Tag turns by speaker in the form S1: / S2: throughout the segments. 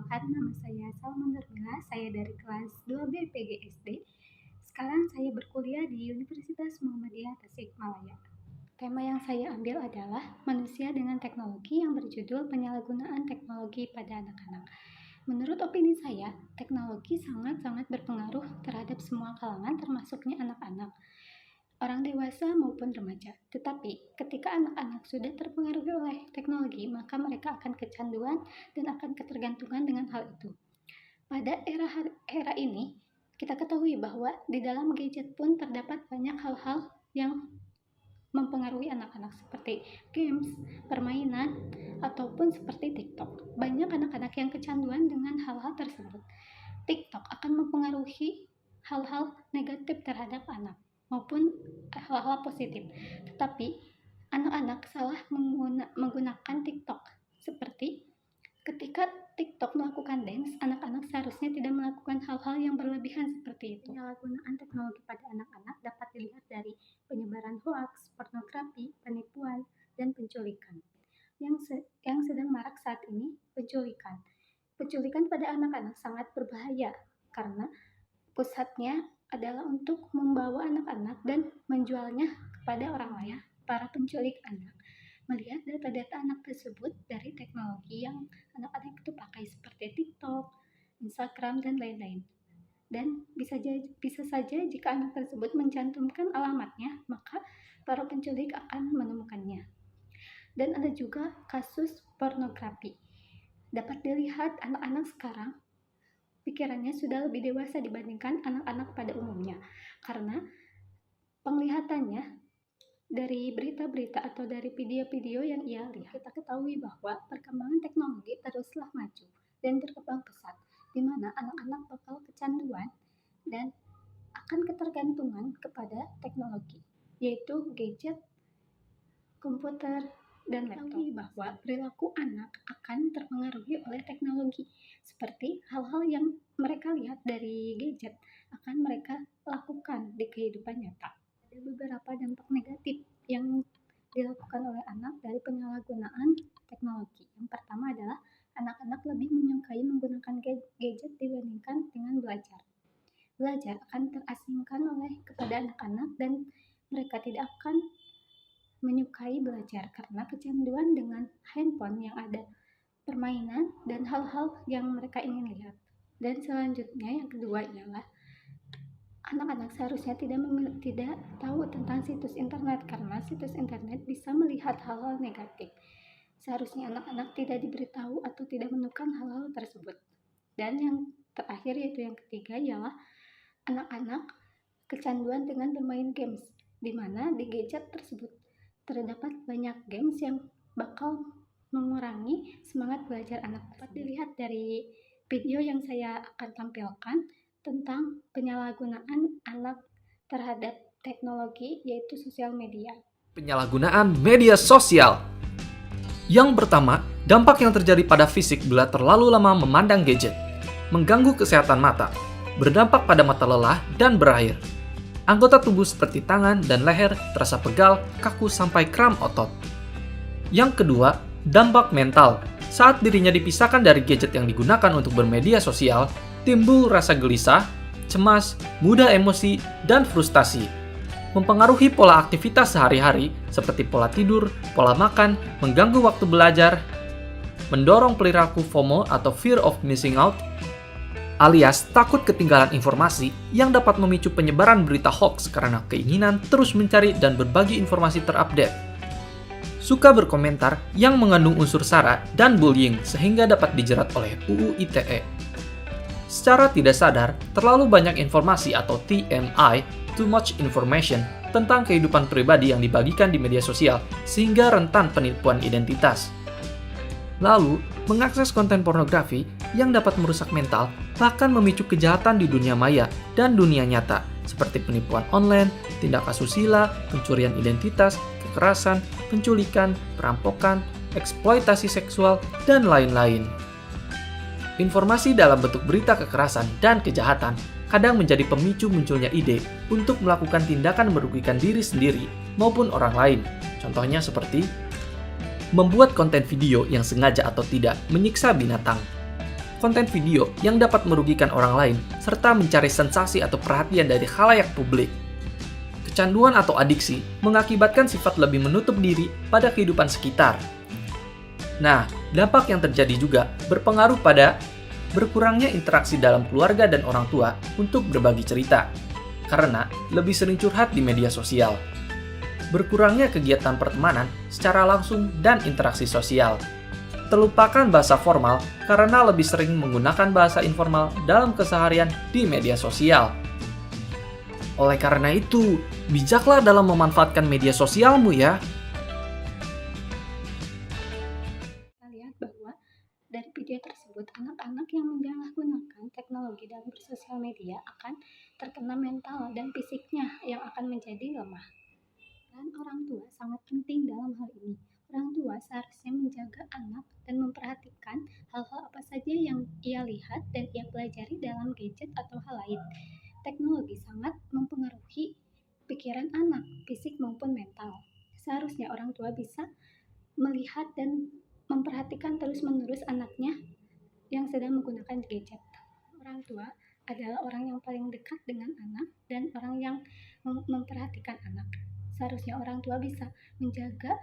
S1: Perkenalkan, nama saya Salma Nurmila, saya dari kelas 2B PGSD. Sekarang saya berkuliah di Universitas Muhammadiyah Tasikmalaya. Tema yang saya ambil adalah manusia dengan teknologi yang berjudul penyalahgunaan teknologi pada anak-anak. Menurut opini saya, teknologi sangat-sangat berpengaruh terhadap semua kalangan termasuknya anak-anak, orang dewasa maupun remaja. Tetapi ketika anak-anak sudah terpengaruh oleh teknologi, maka mereka akan kecanduan dan akan ketergantungan dengan hal itu. Pada era ini, kita ketahui bahwa di dalam gadget pun terdapat banyak hal-hal yang mempengaruhi anak-anak seperti games, permainan, ataupun seperti TikTok. Banyak anak-anak yang kecanduan dengan hal-hal tersebut. TikTok akan mempengaruhi hal-hal negatif terhadap anak maupun hal-hal positif. Tetapi anak-anak salah menggunakan TikTok. Seperti ketika TikTok melakukan dance, anak-anak seharusnya tidak melakukan hal-hal yang berlebihan seperti itu. Penyalahgunaan teknologi pada anak-anak dapat dilihat dari penyebaran hoaks, pornografi, penipuan, dan penculikan. Yang sedang marak saat ini, penculikan. Penculikan pada anak-anak sangat berbahaya karena pusatnya adalah untuk membawa anak-anak dan menjualnya kepada orang lain. Para penculik anak melihat data-data anak tersebut dari teknologi yang anak-anak itu pakai seperti TikTok, Instagram, dan lain-lain. Dan bisa saja jika anak tersebut mencantumkan alamatnya, maka para penculik akan menemukannya. Dan ada juga kasus pornografi. Dapat dilihat anak-anak sekarang pikirannya sudah lebih dewasa dibandingkan anak-anak pada umumnya, karena penglihatannya dari berita-berita atau dari video-video yang ia lihat. Kita ketahui bahwa perkembangan teknologi teruslah maju dan berkembang pesat, di mana anak-anak bakal kecanduan dan akan ketergantungan kepada teknologi, yaitu gadget, komputer, dan laptop. Bahwa perilaku anak akan terpengaruhi oleh teknologi, seperti hal-hal yang mereka lihat dari gadget akan mereka lakukan di kehidupan nyata. Ada beberapa dampak negatif yang dilakukan oleh anak dari penyalahgunaan teknologi. Yang pertama adalah anak-anak lebih menyukai menggunakan gadget dibandingkan dengan belajar. Belajar akan terasingkan kepada anak-anak dan mereka tidak akan menyukai belajar karena kecanduan dengan handphone yang ada permainan dan hal-hal yang mereka ingin lihat. Dan selanjutnya yang kedua ialah anak-anak seharusnya tidak tahu tentang situs internet karena situs internet bisa melihat hal-hal negatif. Seharusnya anak-anak tidak diberitahu atau tidak menemukan hal-hal tersebut. Dan yang terakhir yaitu yang ketiga ialah anak-anak kecanduan dengan bermain games, di mana di gadget tersebut terdapat banyak games yang bakal mengurangi semangat belajar anak. Dapat dilihat dari video yang saya akan tampilkan tentang penyalahgunaan anak terhadap teknologi, yaitu sosial media.
S2: Penyalahgunaan media sosial. Yang pertama, dampak yang terjadi pada fisik bila terlalu lama memandang gadget, mengganggu kesehatan mata, berdampak pada mata lelah dan berair. Anggota tubuh seperti tangan dan leher terasa pegal, kaku sampai kram otot. Yang kedua, dampak mental. Saat dirinya dipisahkan dari gadget yang digunakan untuk bermedia sosial, timbul rasa gelisah, cemas, mudah emosi, dan frustasi. Mempengaruhi pola aktivitas sehari-hari seperti pola tidur, pola makan, mengganggu waktu belajar, mendorong perilaku FOMO atau fear of missing out, alias takut ketinggalan informasi yang dapat memicu penyebaran berita hoax karena keinginan terus mencari dan berbagi informasi terupdate. Suka berkomentar yang mengandung unsur sara dan bullying sehingga dapat dijerat oleh UU ITE. Secara tidak sadar, terlalu banyak informasi atau TMI, too much information, tentang kehidupan pribadi yang dibagikan di media sosial sehingga rentan penipuan identitas. Lalu, mengakses konten pornografi yang dapat merusak mental bahkan memicu kejahatan di dunia maya dan dunia nyata seperti penipuan online, tindak asusila, pencurian identitas, kekerasan, penculikan, perampokan, eksploitasi seksual, dan lain-lain. Informasi dalam bentuk berita kekerasan dan kejahatan kadang menjadi pemicu munculnya ide untuk melakukan tindakan merugikan diri sendiri maupun orang lain. Contohnya seperti membuat konten video yang sengaja atau tidak menyiksa binatang, konten video yang dapat merugikan orang lain, serta mencari sensasi atau perhatian dari khalayak publik. Kecanduan atau adiksi mengakibatkan sifat lebih menutup diri pada kehidupan sekitar. Nah, dampak yang terjadi juga berpengaruh pada berkurangnya interaksi dalam keluarga dan orang tua untuk berbagi cerita, karena lebih sering curhat di media sosial. Berkurangnya kegiatan pertemanan secara langsung dan interaksi sosial. Terlupakan bahasa formal karena lebih sering menggunakan bahasa informal dalam keseharian di media sosial. Oleh karena itu, bijaklah dalam memanfaatkan media sosialmu ya.
S1: Kita lihat bahwa dari video tersebut, anak-anak yang menyalahgunakan teknologi dalam bersosial media akan terkena mental dan fisiknya yang akan menjadi lemah. Dan orang tua sangat penting dalam hal ini. Orang tua seharusnya menjaga anak dan memperhatikan hal-hal apa saja yang ia lihat dan ia pelajari dalam gadget atau hal lain. Teknologi sangat mempengaruhi pikiran anak, fisik maupun mental. Seharusnya orang tua bisa melihat dan memperhatikan terus-menerus anaknya yang sedang menggunakan gadget. Orang tua adalah orang yang paling dekat dengan anak dan orang yang memperhatikan anak. Seharusnya orang tua bisa menjaga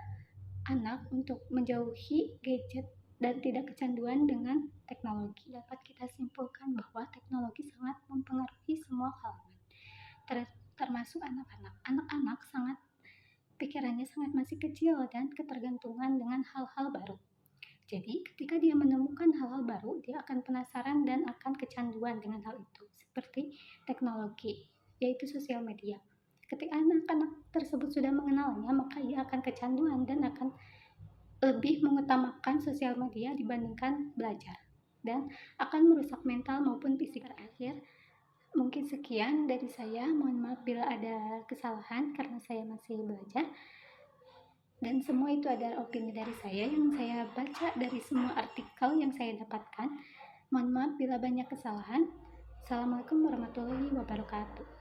S1: anak untuk menjauhi gadget dan tidak kecanduan dengan teknologi. Dapat kita simpulkan bahwa teknologi sangat mempengaruhi semua kalangan, termasuk anak-anak. Anak-anak pikirannya sangat masih kecil dan ketergantungan dengan hal-hal baru. Jadi, ketika dia menemukan hal-hal baru, dia akan penasaran dan akan kecanduan dengan hal itu, seperti teknologi, yaitu sosial media. Ketika anak-anak tersebut sudah mengenalnya, maka ia akan kecanduan dan akan lebih mengutamakan sosial media dibandingkan belajar, dan akan merusak mental maupun fisik. Terakhir, mungkin sekian dari saya. Mohon maaf bila ada kesalahan karena saya masih belajar. Dan semua itu adalah opini dari saya yang saya baca dari semua artikel yang saya dapatkan. Mohon maaf bila banyak kesalahan. Assalamualaikum warahmatullahi wabarakatuh.